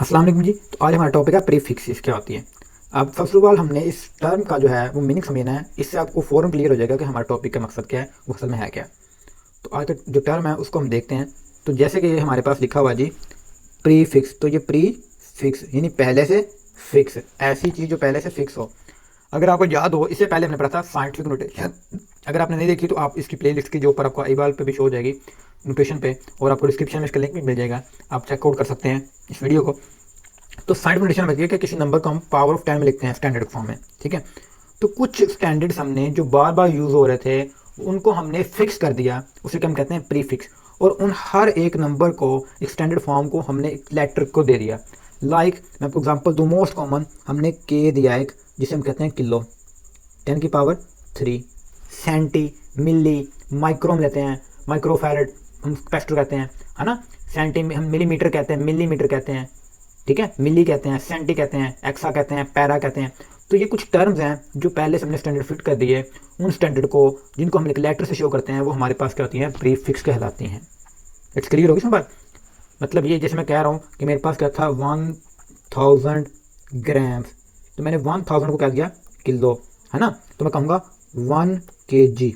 अस्सलाम वालेकुम जी। तो आज हमारा टॉपिक है प्रीफिक्सेस क्या होती है। अब फर्स्ट ऑफ ऑल हमने इस टर्म का जो है वो मीनिंग समझना है। इससे आपको फ़ौरन क्लियर हो जाएगा कि हमारा टॉपिक का मकसद क्या है, वो असल में है क्या। तो आज का जो टर्म है उसको हम देखते हैं। तो जैसे कि हमारे पास लिखा हुआ जी प्रीफिक्स, तो ये प्री फिक्स यानी पहले से फिक्स, ऐसी चीज़ जो पहले से फिक्स हो। अगर आपको याद हो, इससे पहले हमने पढ़ा था साइंटिफिक नोटेशन। अगर आपने नहीं देखी तो आप इसकी प्लेलिस्ट की जो ऊपर आपको आई बाल पे भी शो हो जाएगी नोटेशन पे, और आपको डिस्क्रिप्शन में इसका लिंक भी मिल जाएगा, आप चेकआउट कर सकते हैं इस वीडियो को। तो साइंटिफिक नोटेशन में कि किसी नंबर को हम पावर ऑफ 10 में लिखते हैं स्टैंडर्ड फॉर्म में, ठीक है। तो कुछ स्टैंडर्ड्स हमने जो बार बार यूज़ हो रहे थे उनको हमने फिक्स कर दिया, उसे क्या हम कहते हैं प्रीफिक्स। और उन हर एक नंबर को, एक स्टैंडर्ड फॉर्म को हमने एक लेटर को दे दिया। मैं आपको एग्जांपल दूँ, मोस्ट कॉमन हमने के दिया एक, जिसे हम कहते हैं किलो, 10⁻3। सेंटी, मिली, माइक्रो में लेते हैं, माइक्रोफैरड हम पेस्टो कहते हैं, है ना। सेंटी हम मिलीमीटर कहते हैं, मिलीमीटर कहते हैं, ठीक है, मिली कहते हैं, सेंटी कहते हैं, एक्सा कहते हैं, पैरा कहते हैं। तो ये कुछ टर्म्स हैं जो पहले से हमने स्टैंडर्ड फिट कर दिए। उन स्टैंडर्ड को, जिनको हम एक लेटर से शो करते हैं, वो हमारे पास क्या होती हैं, प्रीफिक्स कहलाती हैं। इट्स क्लियर होगी इसमें बात। मतलब ये जैसे मैं कह रहा हूँ कि मेरे पास क्या था 1000 ग्राम्स, तो मैंने 1000 को क्या दिया, किलो, है ना। तो मैं कहूँगा 1 kg।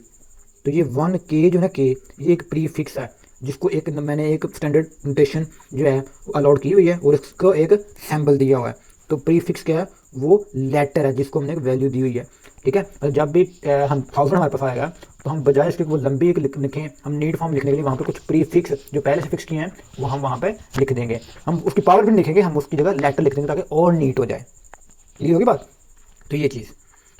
तो ये 1 k जो है के, ये एक प्रीफिक्स है जिसको एक मैंने एक स्टैंडर्ड नोटेशन जो है अलाउड की हुई है और इसको एक सैम्बल दिया हुआ है। तो प्रीफिक्स क्या है, वो लेटर है जिसको हमने एक वैल्यू दी हुई है, ठीक है। और जब भी हम 1000 हमारे पास आएगा तो हम बजाय इसके वो लंबी एक लिखें, हम नीड फॉर्म लिखने के लिए वहाँ पे कुछ प्रीफिक्स जो पहले से फिक्स किए हैं वो हम वहाँ पे लिख देंगे। हम उसकी पावर भी नहीं लिखेंगे, हम उसकी जगह लेटर लिख देंगे ताकि और नीट हो जाए। क्लियर होगी बात। तो ये चीज़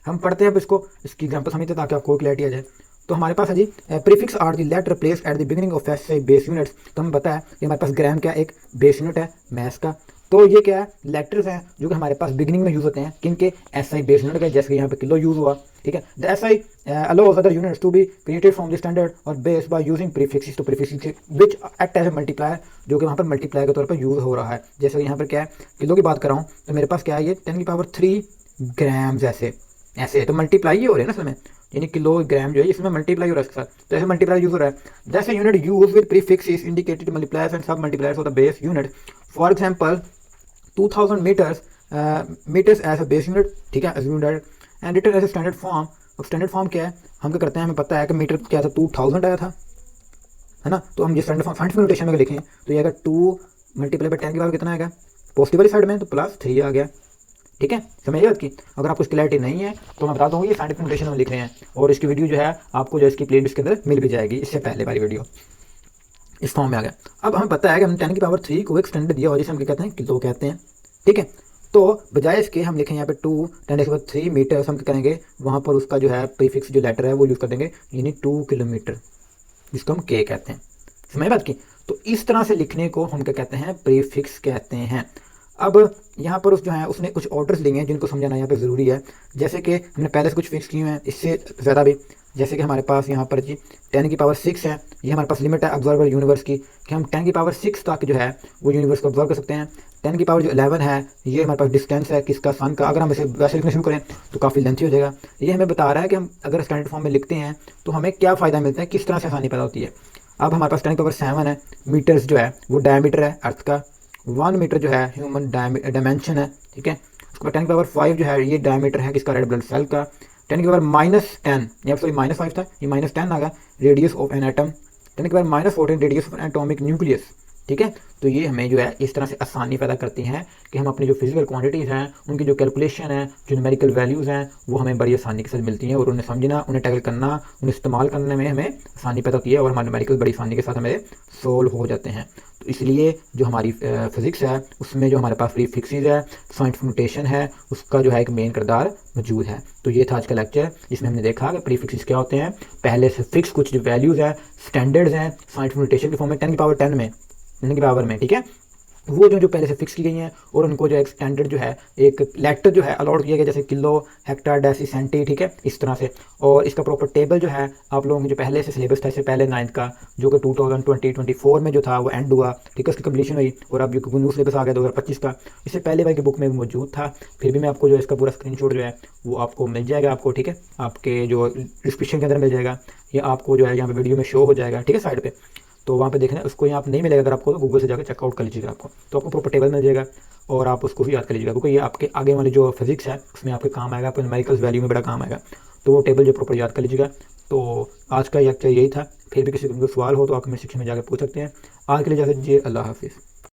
हम पढ़ते हैं। अब इसकी एग्जांपल समझते हैं ताकि आपको क्लैरिटी आ जाए। तो हमारे पास है जी prefix are the letter placed at the beginning of SI base units. तो हमें पता है कि हमारे पास ग्राम क्या एक बेस यूनिट है मैथ्स का। तो ये क्या है, लेटर्स हैं जो कि हमारे पास बिगिनिंग में यूज़ होते हैं किनके, एसआई बेस यूनिट के, जैसे कि यहाँ पे किलो यूज़ हुआ, ठीक है। The SI allows other units to be created from the standard और बेस बाय यूजिंग प्रीफिक्सेस। तो prefixes which act as a multiplier, जो कि वहाँ पर मल्टीप्लायर के तौर पर यूज़ हो रहा है। जैसे कि यहाँ पर क्या है, किलो की बात कर रहा हूँ तो मेरे पास क्या है, ये 10⁻3 ग्राम्स ऐसे ऐसे, तो मल्टीप्लाई ही हो रहे हैं ना असल में, यानी किलो ग्राम जो है इसमें मल्टीप्लाई हो रहा है इसके साथ, तो ऐसे मल्टीप्लाई यूज हो रहा है। जैसे unit use with prefix is indicated multipliers and sub multipliers of the base unit. For example 2000 metres as a base unit, ठीक है, assumed and written as a standard form. अब स्टैंडर्ड फॉर्म क्या है, हम क्या करते हैं, हमें पता है कि मीटर क्या था, 2000 आया था, है ना। तो हम ये स्टैंडर्ड फॉर्म साइंटिफिक नोटेशन में लिखें तो ये अगर 2 × 10 की पावर कितना आएगा, पॉजिटिव वाली साइड में तो +3 आ गया, ठीक है। समझिए बात की। अगर आपको क्लैरिटी नहीं है तो मैं बता दूंगा ये साइंटिफिक नोटेशन में लिख रहे हैं, और इसकी वीडियो जो है आपको जो इसकी प्लेलिस्ट के अंदर मिल भी जाएगी, इससे पहले वाली वीडियो इस फॉर्म में आ गया। अब हमें पता है कि हम 10⁻3 को एक स्टैंडर्ड दिया हुआ जिसे हम क्या कहते हैं, किलो कहते हैं, ठीक है। तो बजाय इसके हम लिखें यहाँ पे 2 × 10⁻3 मीटर्स, हम क्या करेंगे वहाँ पर उसका जो है प्रीफिक्स जो लेटर है वो यूज़ कर देंगे, यानी 2 किलोमीटर, जिसको हम के कहते हैं। समझ बात की। तो इस तरह से लिखने को हम क्या कहते हैं, प्रीफिक्स कहते हैं। अब यहाँ पर उस जो है उसने कुछ ऑर्डर्स लिए हैं जिनको समझाना यहाँ पे ज़रूरी है। जैसे कि हमने पहले से कुछ फिक्स किए हुए हैं, इससे ज़्यादा भी। जैसे कि हमारे पास यहाँ पर जी 10⁻6 है, ये हमारे पास लिमिट है ऑब्जर्वर यूनिवर्स की, कि हम 10⁻6 तक जो है वो यूनिवर्स को ऑब्जर्व कर सकते हैं। 10⁻11 है, ये हमारे पास डिस्टेंस है किसका, सन का। अगर हम इसे वैसे लिखना शुरू करें तो काफ़ी लेंथी हो जाएगा। ये हमें बता रहा है कि हम अगर स्टैंडर्ड फॉर्म में लिखते हैं तो हमें क्या फ़ायदा मिलता है, किस तरह से आसानी पैदा होती है। अब हमारे पास 10⁻7 है, मीटर्स जो है वो डायमीटर है अर्थ का, 1 मीटर जो है ह्यूमन डायमेंशन है, ठीक है। उसके बाद 10⁻5 जो है ये डायमीटर है किसका, रेड ब्लड सेल का। 10⁻−10, या सॉरी -5 था, ये -10 आ गया, radius of an atom. 10⁻14 radius of N atomic nucleus, ठीक है। तो ये हमें जो है इस तरह से आसानी पैदा करती हैं कि हम अपनी जो फिजिकल क्वांटिटीज़ हैं उनकी जो कैलकुलेशन है, जो न्यूमेरिकल वैल्यूज़ हैं, वो हमें बड़ी आसानी के साथ मिलती हैं, और उन्हें समझना, उन्हें टैकल करना, उन्हें इस्तेमाल करने में हमें आसानी पैदा होती है, और हमारे न्यूमेरिकल बड़ी आसानी के साथ हमें सोल्व हो जाते हैं। तो इसलिए जो हमारी फिज़िक्स है उसमें जो हमारे पास प्रीफिक्सेस है, साइंटिफिक नोटेशन है, उसका जो है एक मेन किरदार मौजूद है। तो ये था आज का लेक्चर, जिसमें हमने देखा कि प्रीफिक्सेस क्या होते हैं, पहले से फिक्स कुछ जो वैल्यूज़ हैं, स्टैंडर्ड्स हैं साइंटिफिक नोटेशन के फॉर्म में 10⁻10 में, 10 की पावर में, ठीक है, वो जो जो पहले से फिक्स की गई हैं, और उनको जो एक स्टैंडर्ड जो है एक लेटर जो है अलाउड किया गया, जैसे किलो, हेक्टर, डेसी, सेंटी, ठीक है, इस तरह से। और इसका प्रॉपर टेबल जो है आप लोगों को जो पहले से सिलेबस था, इससे पहले 9th का, जो कि 2024 में जो था वो एंड हुआ, ठीक है, उसकी कम्प्लीशन हुई, और अब जो न्यू सिलेबस आ गया 2025 का, इससे पहले भाई की बुक में भी मौजूद था। फिर भी मैं आपको जो इसका पूरा स्क्रीनशॉट जो है वो आपको मिल जाएगा आपको, ठीक है, आपके जो डिस्क्रिप्शन के अंदर मिल जाएगा, ये आपको जो है यहाँ पे वीडियो में शो हो जाएगा, ठीक है, साइड पे। तो वहाँ पे देखना, उसको यहाँ पे नहीं मिलेगा, अगर आपको तो गूगल से जाकर चेकआउट कर लीजिएगा, आपको तो आपको प्रॉपर टेबल मिल जाएगा। और आप उसको भी याद कर लीजिएगा, क्योंकि ये आपके आगे वाले जो फिजिक्स है उसमें आपके काम आएगा, आपको न्यूमेरिकल्स वैल्यू में बड़ा काम आएगा। तो वो टेबल जो प्रॉपर याद कर लीजिएगा। तो आज का लेक्चर यही था। फिर भी किसी को सवाल हो तो आप कमेंट सेक्शन में जाकर पूछ सकते हैं। आज के लिए इजाज़त दीजिए। अल्लाह हाफिज़।